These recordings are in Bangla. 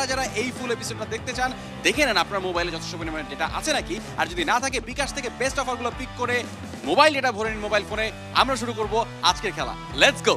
যারা যারা এই ফুল এপিসোডটা দেখতে চান দেখে নেন আপনার মোবাইলে যথেষ্ট পরিমাণে ডেটা আছে নাকি, আর যদি না থাকে বিকাশ থেকে বেস্ট অফারগুলো পিক করে মোবাইল ডেটা ভরে নিন মোবাইল ফোনে। আমরা শুরু করব আজকের খেলা, লেটস গো।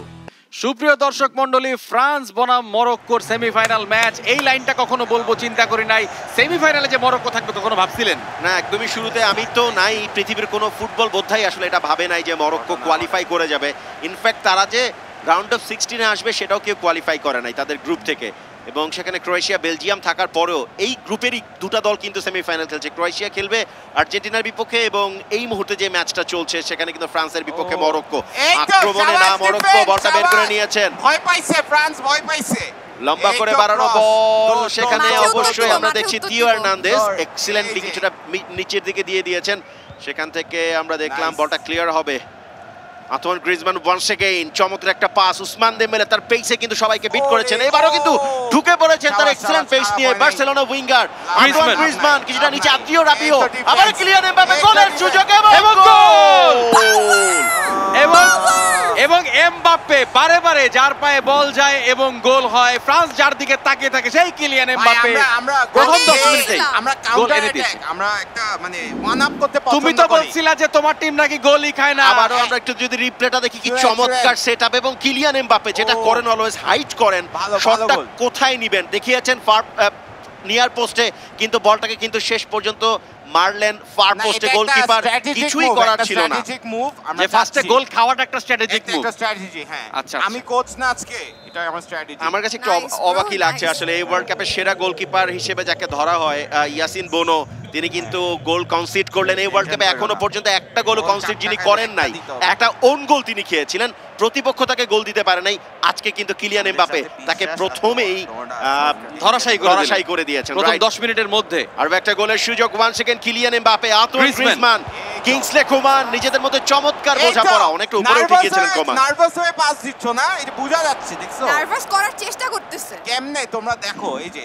সুপ্রিয় দর্শক মন্ডলী, ফ্রান্স বনাম মরক্কোর সেমিফাইনাল ম্যাচ। এই লাইনটা কখনো বলবো চিন্তা করি নাই, সেমিফাইনালে যে মরক্কো থাকবে কখনো ভাবছিলেন না? একদমই শুরুতে আমি তো নাই, পৃথিবীর কোনো ফুটবল বোদ্ধাই আসলে এটা ভাবে নাই যে মরক্কো কোয়ালিফাই করে যাবে। ইনফ্যাক্ট তারা যে রাউন্ড অফ 16-এ আসবে সেটাও কেউ কোয়ালিফাই করে নাই তাদের গ্রুপ থেকে। এবং সেখানে ক্রোয়েশিয়া বেলজিয়াম থাকার পরেও এই গ্রুপেরই দুটো দল কিন্তু সেমিফাইনাল খেলছে। ক্রোয়েশিয়া খেলবে আর্জেন্টিনার বিপক্ষে এবং এই মুহূর্তে যে ম্যাচটা চলছে সেখানে কিন্তু ফ্রান্সের বিপক্ষে মরক্কো। আক্রমণে না মরক্কো, বলটা বের করে নিয়েছেন, ভয় পাইছে ফ্রান্স, ভয় পাইছে। লম্বা করে বাড়ানো বল, সেখানে অবশ্যই আমরা দেখছি থিও হার্নান্দেজ এক্সিলেন্টলি কিছুটা নিচের দিকে দিয়ে দিয়েছেন। সেখান থেকে আমরা দেখলাম বলটা ক্লিয়ার হবে। আন্তোয়ান গ্রিজমান ওয়ান্স এগেইন, চমৎকার একটা পাস। উসমান দেম্বেলে তার পেসে কিন্তু সবাইকে বিট করেছেন, এবারও কিন্তু ঢুকে পড়েছেন তার এক্সিলেন্ট পেস নিয়ে বার্সেলোনা উইঙ্গার আন্তোয়ান গ্রিজমান। কিছুটা নিচে আদ্রিও রাবিও, আবার কিলিয়ান এমবাপ্পে গোলের সুযোগ এবং গোল। এবং এমবাপ্পে বারে বারে যার পায়ে বল যায় এবং গোল হয়। ফ্রান্স যার দিকে তাকিয়ে থাকে সেই কিলিয়ান এমবাপ্পে প্রথম 10 মিনিটেই আমরা কাউন্টার অ্যাটাক, আমরা একটা মানে ওয়ান আপ করতে পছন্দ করি। তুমি তো বলছিলা যে তোমার টিম নাকি গোলই খায় না। আবারও আমরা একটু যদি রিপ্লেটা দেখি, কি চমৎকার সেটআপ এবং কিলিয়ান এমবাপ্পে যেটা করেন অলওয়েজ হাইট করেন, শটটা কোথায় নেবেন দেখিয়েছেন ফার নিয়ার পোস্টে, কিন্তু বলটাকে কিন্তু শেষ পর্যন্ত মারলেন ফার পোস্টে। গোলকিপার কিছুই করার ছিল না। স্ট্র্যাটেজিক মুভ, আমরা যে ফার্স্টে গোল খাওয়াটা একটা স্ট্র্যাটেজিক মুভ, একটা স্ট্র্যাটেজি। হ্যাঁ আচ্ছা, আমি কোচ না আজকে, এটা আমার স্ট্র্যাটেজি। আমার কাছে একটু অবাকই লাগছে আসলে এই ওয়ার্ল্ড কাপের সেরা গোলকিপার হিসেবে যাকে ধরা হয় ইয়াসিন বোনো, তিনি কিন্তু গোল কনসিড করলেন। এই ওয়ার্ল্ড কাপে এখনো পর্যন্ত একটা গোল কনসিড যিনি করেন নাই, একটা ওন গোল তিনি খেয়েছিলেন, প্রতিপক্ষ তাকে গোল দিতে পারে নাই। আজকে কিন্তু কিলিয়ান এমবাপ্পে তাকে প্রথমেই ধরাশায়ী করে দিয়েছেন প্রথম 10 মিনিটের মধ্যে। আর একটা গোলের সুযোগ one second Kylian Mbappe, Antoine Griezmann, Kingsley come on নিজেদের মধ্যে চমৎকার বোঝাপড়া। অনেকটা উপরে উঠে গিয়েছিলেন কোমান। নার্ভাস হয়ে পাস দিচ্ছ না, এটা বোঝা যাচ্ছে, দেখছো? নার্ভাস করার চেষ্টা করতেছে। কেমনে তোমরা দেখো, এই যে